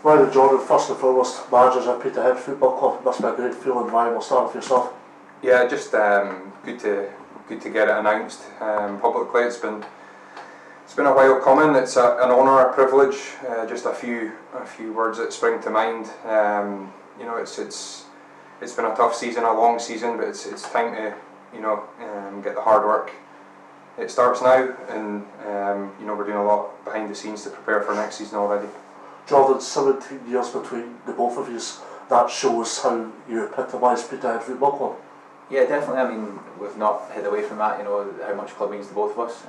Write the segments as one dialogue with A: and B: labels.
A: Ryan and Jordon, first and foremost, managers at Peterhead Football Club. It must be a great feeling. Ryan, we'll start with yourself.
B: Yeah, just good to get it announced publicly. It's been a while coming. It's an honour, a privilege. Just a few words that spring to mind. It's been a tough season, a long season, but it's time to get the hard work. It starts now, and we're doing a lot behind the scenes to prepare for next season already.
A: Jordon, 17 years between the both of you. That shows how you epitomise Peterhead Football Club.
C: Yeah, definitely. I mean, we've not hid away from that. How much club means to both of us.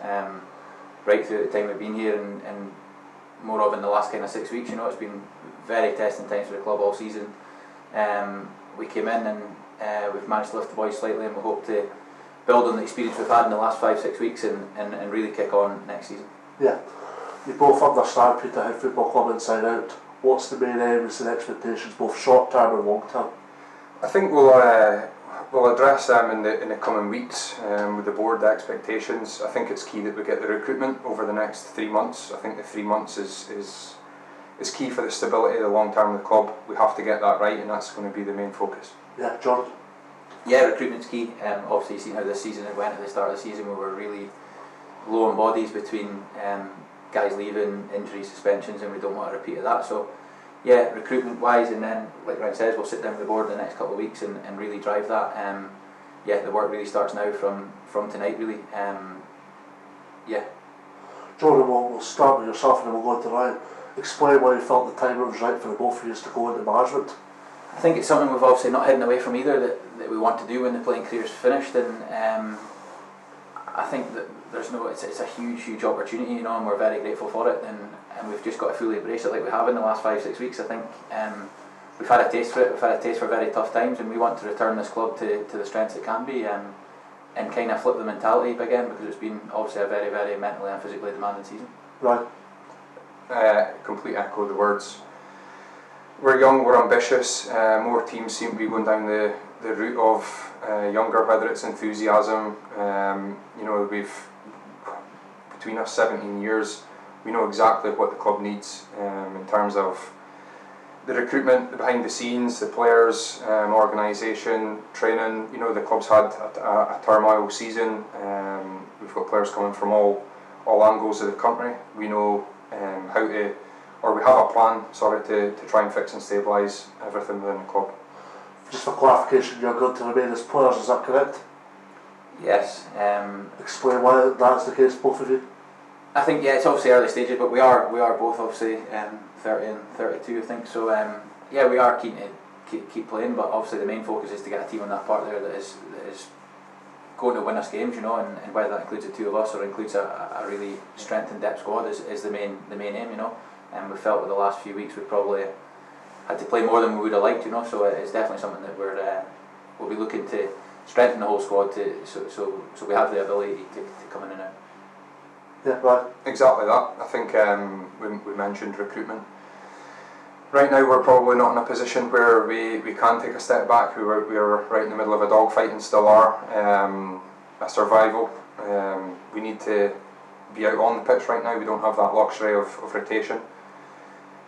C: Right through the time we've been here, and more of in the last kind of 6 weeks. It's been very testing times for the club all season. We came in and we've managed to lift the boys slightly, and we hope to build on the experience we've had in the last 5-6 weeks and really kick on next season.
A: Yeah, you both understand Peterhead Football Club inside out. What's the main areas and expectations, both short term and long term?
B: I think we'll address them in the coming weeks with the board, the expectations. I think it's key that we get the recruitment over the next 3 months. I think the 3 months is key for the stability of the long term of the club. We have to get that right, and that's going to be the main focus.
A: Yeah, Jordon?
C: Yeah, recruitment's key. Obviously, you've seen how this season it went at the start of the season. We were really low on bodies between guys leaving, injuries, suspensions, and we don't want to repeat of that. So, yeah, recruitment wise, and then, like Ryan says, we'll sit down with the board in the next couple of weeks and really drive that. The work really starts now from tonight, really.
A: Jordon, we'll start with yourself and then we'll go to Ryan. Explain why you felt the time was right for the both of you to go into management.
C: I think it's something we've obviously not hidden away from either, that we want to do when the playing career's finished, and I think that it's a huge opportunity, and we're very grateful for it, and we've just got to fully embrace it like we have in the last 5-6 weeks. I think we've had a taste for it, we've had a taste for very tough times, and we want to return this club to the strengths it can be, and kind of flip the mentality again, because it's been obviously a very, very mentally and physically demanding season.
A: Right.
B: Complete echo the words. We're young, we're ambitious. More teams seem to be going down the route of younger, whether it's enthusiasm. We've, between us 17 years, we know exactly what the club needs in terms of the recruitment, the behind the scenes, the players, organisation, training. The club's had a turmoil season. We've got players coming from all angles of the country. We know we have a plan, to try and fix and stabilise everything within the club.
A: Just for clarification, you're going to remain as players, is that correct?
C: Yes.
A: Explain why that's the case, both of you.
C: I think, it's obviously early stages, but we are both obviously 30 and 32, I think. So we are keen to keep playing, but obviously the main focus is to get a team on that part there that is going to win us games, and whether that includes the two of us or includes a really strengthened depth squad is the main aim, And we felt with the last few weeks we've probably had to play more than we would have liked, So it's definitely something that we'll be looking to strengthen the whole squad so we have the ability to come in and out.
A: Yeah, right.
B: Exactly that. I think we mentioned recruitment. Right now we're probably not in a position where we can take a step back. We're right in the middle of a dogfight and still are. A survival. We need to be out on the pitch right now. We don't have that luxury of rotation.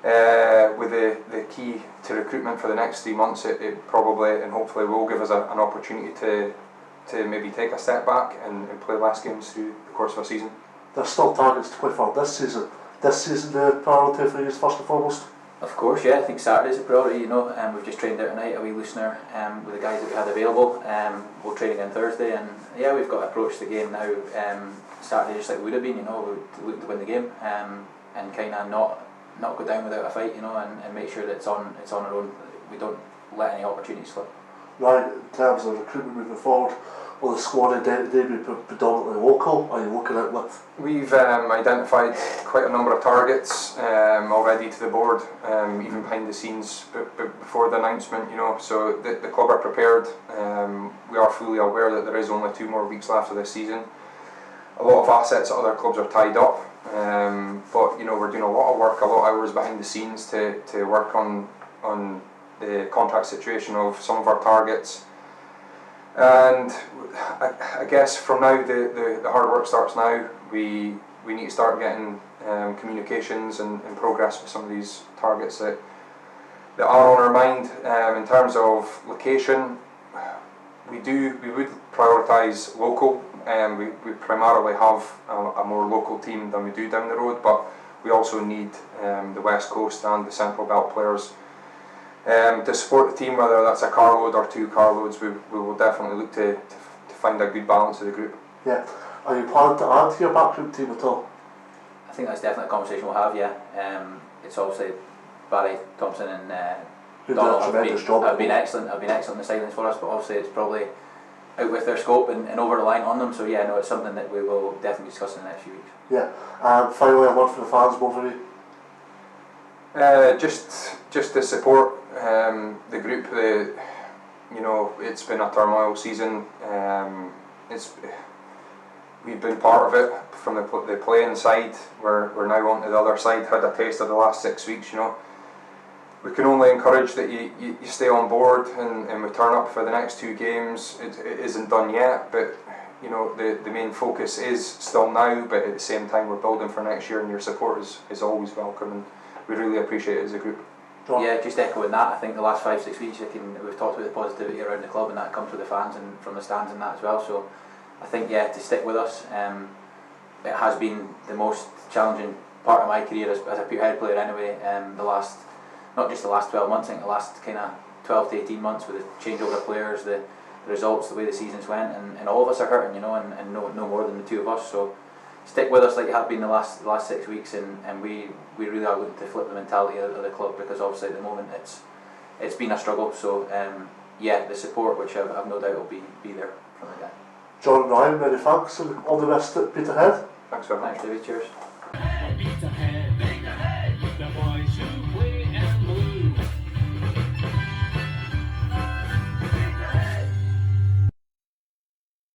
B: With the key to recruitment for the next 3 months, it probably and hopefully will give us an opportunity to maybe take a step back and play less games through the course of a season.
A: There's still targets to play for this season. This season the priority for you is first and foremost?
C: Of course, yeah. I think Saturday's a priority, We've just trained out tonight, a wee loosener with the guys that we had available. We'll train again Thursday, and we've got to approach the game now Saturday just like we would have been, to look to win the game, and kind of not go down without a fight, and make sure that it's on our own. We don't let any opportunities slip.
A: Right, in terms of recruitment moving forward, will the squad identity be predominantly local? Are you looking at with?
B: We've identified quite a number of targets already to the board, even behind the scenes before the announcement, So the club are prepared. We are fully aware that there is only 2 more weeks left of this season. A lot of assets at other clubs are tied up, but we're doing a lot of work, a lot of hours behind the scenes to work on the contract situation of some of our targets. And I guess from now the hard work starts now. We need to start getting communications and progress with some of these targets that that are on our mind. In terms of location, we would prioritise local. We primarily have a more local team than we do down the road, but we also need the West Coast and the Central Belt players to support the team, whether that's a carload or 2 carloads. We will definitely look to find a good balance of the group.
A: Yeah. Are you planning to add to your backroom team at all?
C: I think that's definitely a conversation we'll have, yeah. It's obviously Barry Thompson and Donald have been excellent. Have been excellent in the sidelines for us, but obviously it's probably out with their scope and over reliant on them. So yeah, no, it's something that we will definitely discuss in the next few weeks.
A: Yeah. And finally, a word for the fans, both of you.
B: Just to support the group. It's been a turmoil season. We've been part of it from the playing side. We're now on to the other side. Had a taste of the last 6 weeks. We can only encourage that you stay on board and we turn up for the next 2 games. It isn't done yet, but the main focus is still now. But at the same time, we're building for next year, and your support is always welcome, and we really appreciate it as a group.
C: Yeah, just echoing that. I think the last 5-6 weeks we've talked about the positivity around the club, and that comes with the fans and from the stands and that as well. So I think to stick with us. It has been the most challenging part of my career as a Peterhead player anyway. Not just the last 12 months, I think the last kind of 12 to 18 months with the changeover of players, the results, the way the seasons went, and all of us are hurting, and no more than the 2 of us. So stick with us like you have been the last 6 weeks, and we really are looking to flip the mentality of the club, because obviously at the moment it's been a struggle. So the support, which I've no doubt will be there from the guy.
A: Jordon, Ryan, many thanks, and all the best at Peterhead.
B: Thanks very much.
C: Thanks, David. Cheers.